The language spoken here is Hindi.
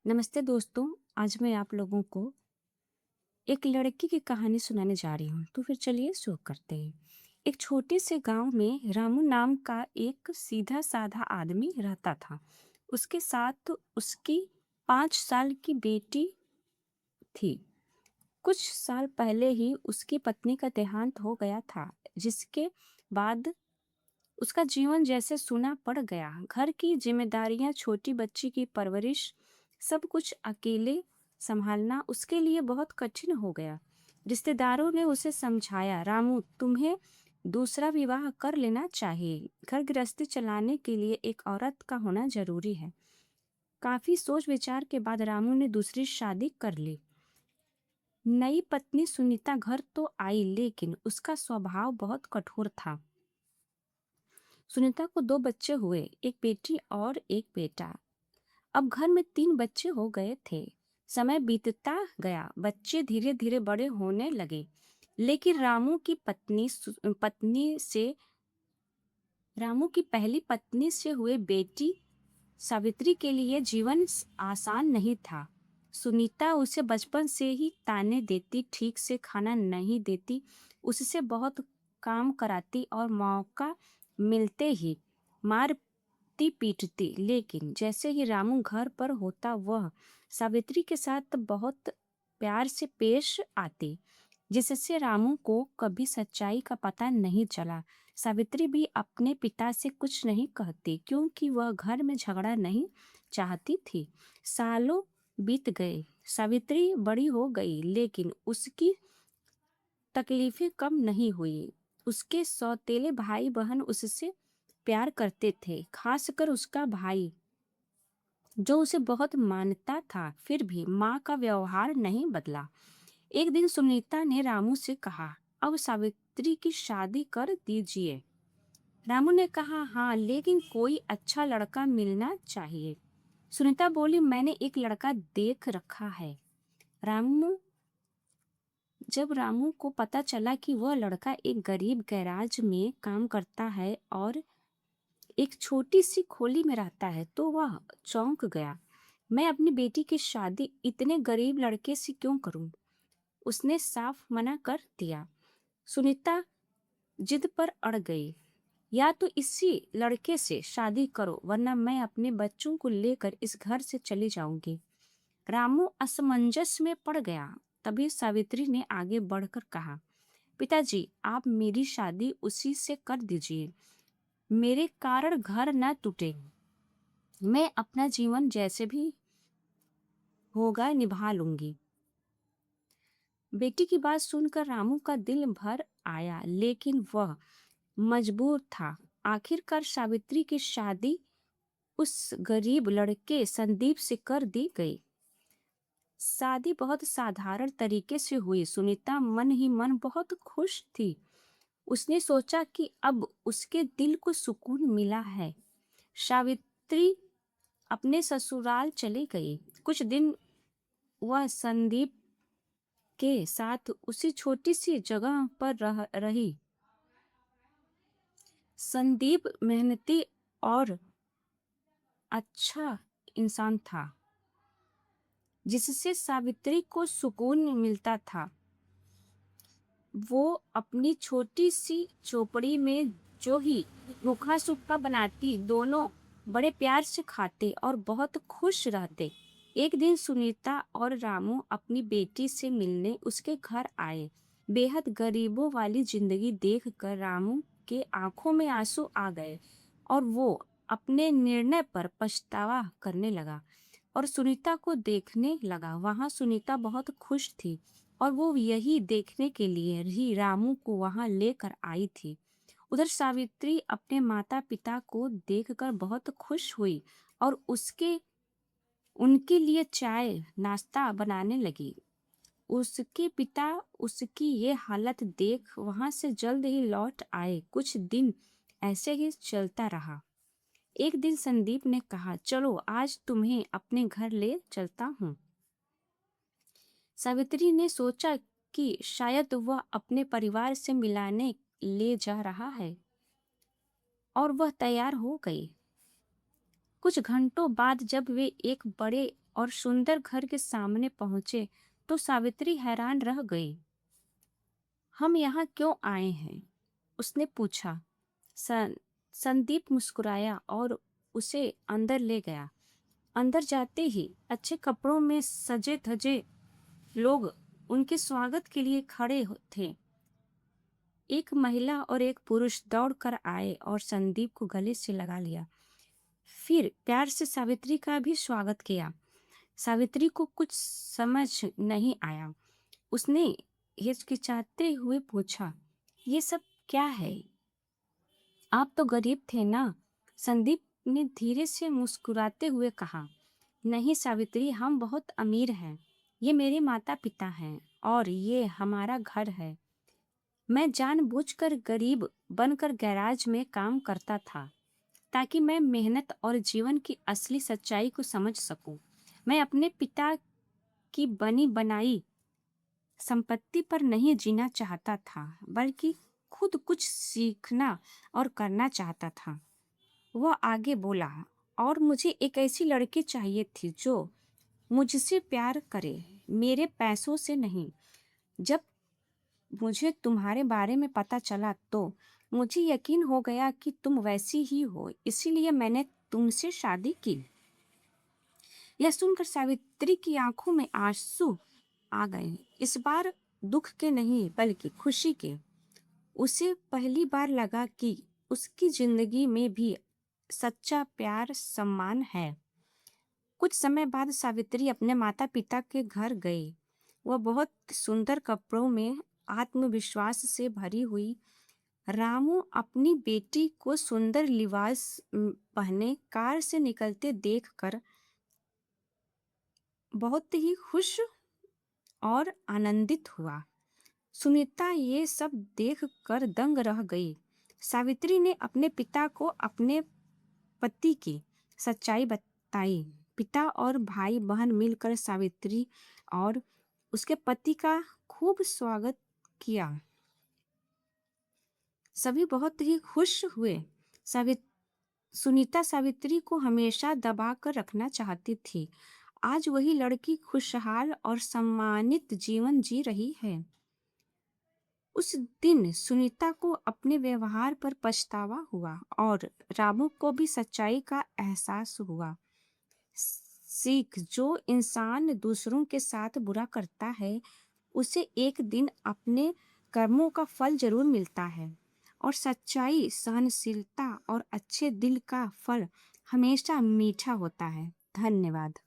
नमस्ते दोस्तों। आज मैं आप लोगों को एक लड़की की कहानी सुनाने जा रही हूँ। तो फिर चलिए शुरू करते हैं। एक छोटे से गांव में रामू नाम का एक सीधा साधा आदमी रहता था। उसके साथ उसकी 5 साल की बेटी थी। कुछ साल पहले ही उसकी पत्नी का देहांत हो गया था, जिसके बाद उसका जीवन जैसे सूना पड़ गया। घर की जिम्मेदारियां, छोटी बच्ची की परवरिश, सब कुछ अकेले संभालना उसके लिए बहुत कठिन हो गया। रिश्तेदारों ने उसे समझाया, रामू तुम्हें दूसरा विवाह कर लेना चाहिए। घर गृहस्थी चलाने के लिए एक औरत का होना जरूरी है। काफी सोच विचार के बाद रामू ने दूसरी शादी कर ली। नई पत्नी सुनीता घर तो आई, लेकिन उसका स्वभाव बहुत कठोर था। सुनीता को 2 बच्चे हुए, एक बेटी और एक बेटा। अब घर में 3 बच्चे हो गए थे। समय बीतता गया, बच्चे धीरे धीरे बड़े होने लगे। लेकिन रामू की पहली पत्नी से हुए बेटी सावित्री के लिए जीवन आसान नहीं था। सुनीता उसे बचपन से ही ताने देती, ठीक से खाना नहीं देती, उससे बहुत काम कराती और मौका मिलते ही मारती पीटती। लेकिन जैसे ही रामू घर पर होता, वह सावित्री के साथ बहुत प्यार से पेश आती, जिससे रामू को कभी सच्चाई का पता नहीं चला। सावित्री भी अपने पिता से कुछ नहीं कहती, क्योंकि वह घर में झगड़ा नहीं चाहती थी। सालों बीत गए, सावित्री बड़ी हो गई, लेकिन उसकी तकलीफें कम नहीं हुई। उसके सौतेले भाई बहन उससे प्यार करते थे, खासकर उसका भाई जो उसे बहुत मानता था। फिर भी माँ का व्यवहार नहीं बदला। एक दिन सुनीता ने रामू से कहा, अब सावित्री की शादी कर दीजिए। रामू ने कहा, हाँ, लेकिन कोई अच्छा लड़का मिलना चाहिए। सुनीता बोली, मैंने एक लड़का देख रखा है। रामू जब रामू को पता चला कि वह लड़का एक गरीब गैराज में काम करता है और एक छोटी सी खोली में रहता है, तो वह चौंक गया। मैं अपनी बेटी की शादी इतने गरीब लड़के से क्यों करूं? उसने साफ मना कर दिया। सुनीता जिद पर अड़ गई, या तो इसी लड़के से शादी करो, वरना मैं अपने बच्चों को लेकर इस घर से चली जाऊंगी। रामू असमंजस में पड़ गया। तभी सावित्री ने आगे बढ़कर कहा, पिताजी, आप मेरी शादी उसी से कर दीजिए। मेरे कारण घर न टूटे। मैं अपना जीवन जैसे भी होगा निभा लूंगी। बेटी की बात सुनकर रामू का दिल भर आया, लेकिन वह मजबूर था। आखिरकार सावित्री की शादी उस गरीब लड़के संदीप से कर दी गई। शादी बहुत साधारण तरीके से हुई। सुनीता मन ही मन बहुत खुश थी। उसने सोचा कि अब उसके दिल को सुकून मिला है। सावित्री अपने ससुराल चली गई। कुछ दिन वह संदीप के साथ उसी छोटी सी जगह पर रही। संदीप मेहनती और अच्छा इंसान था, जिससे सावित्री को सुकून मिलता था। वो अपनी छोटी सी झोपड़ी में जो ही रूखा सूखा बनाती, दोनों बड़े प्यार से खाते और बहुत खुश रहते। एक दिन सुनीता और रामू अपनी बेटी से मिलने उसके घर आए। बेहद गरीबों वाली जिंदगी देखकर रामू के आंखों में आंसू आ गए और वो अपने निर्णय पर पछतावा करने लगा और सुनीता को देखने लगा। वहां सुनीता बहुत खुश थी और वो यही देखने के लिए ही रामू को वहां लेकर आई थी। उधर सावित्री अपने माता पिता को देखकर बहुत खुश हुई और उसके उनके लिए चाय नाश्ता बनाने लगी। उसके पिता उसकी ये हालत देख वहां से जल्द ही लौट आए। कुछ दिन ऐसे ही चलता रहा। एक दिन संदीप ने कहा, चलो आज तुम्हें अपने घर ले चलता हूँ। सावित्री ने सोचा कि शायद वह अपने परिवार से मिलाने ले जा रहा है और वह तैयार हो गई। कुछ घंटों बाद जब वे एक बड़े और सुंदर घर के सामने पहुंचे तो सावित्री हैरान रह गई। हम यहाँ क्यों आए हैं? उसने पूछा। सन संदीप मुस्कुराया और उसे अंदर ले गया। अंदर जाते ही अच्छे कपड़ों में सजे धजे लोग उनके स्वागत के लिए खड़े थे। एक महिला और एक पुरुष दौड़कर आए और संदीप को गले से लगा लिया। फिर प्यार से सावित्री का भी स्वागत किया। सावित्री को कुछ समझ नहीं आया। उसने हिचकिचाते हुए पूछा, ये सब क्या है? आप तो गरीब थे ना? संदीप ने धीरे से मुस्कुराते हुए कहा, नहीं सावित्री, हम बहुत अमीर हैं। ये मेरे माता पिता हैं और ये हमारा घर है। मैं जानबूझकर गरीब बनकर गैराज में काम करता था ताकि मैं मेहनत और जीवन की असली सच्चाई को समझ सकूं। मैं अपने पिता की बनी बनाई संपत्ति पर नहीं जीना चाहता था, बल्कि खुद कुछ सीखना और करना चाहता था। वह आगे बोला, और मुझे एक ऐसी लड़की चाहिए थी जो मुझसे प्यार करे, मेरे पैसों से नहीं। जब मुझे तुम्हारे बारे में पता चला तो मुझे यकीन हो गया कि तुम वैसी ही हो, इसीलिए मैंने तुमसे शादी की। यह सुनकर सावित्री की आंखों में आंसू आ गए। इस बार दुख के नहीं बल्कि खुशी के। उसे पहली बार लगा कि उसकी जिंदगी में भी सच्चा प्यार सम्मान है। कुछ समय बाद सावित्री अपने माता पिता के घर गई। वह बहुत सुंदर कपड़ों में आत्मविश्वास से भरी हुई। रामू अपनी बेटी को सुंदर लिबास पहने कार से निकलते देखकर बहुत ही खुश और आनंदित हुआ। सुनीता ये सब देखकर दंग रह गई। सावित्री ने अपने पिता को अपने पति की सच्चाई बताई। पिता और भाई बहन मिलकर सावित्री और उसके पति का खूब स्वागत किया। सभी बहुत ही खुश हुए। सुनीता सावित्री को हमेशा दबा कर रखना चाहती थी। आज वही लड़की खुशहाल और सम्मानित जीवन जी रही है। उस दिन सुनीता को अपने व्यवहार पर पछतावा हुआ और रामू को भी सच्चाई का एहसास हुआ। सीख, जो इंसान दूसरों के साथ बुरा करता है उसे एक दिन अपने कर्मों का फल जरूर मिलता है, और सच्चाई, सहनशीलता और अच्छे दिल का फल हमेशा मीठा होता है। धन्यवाद।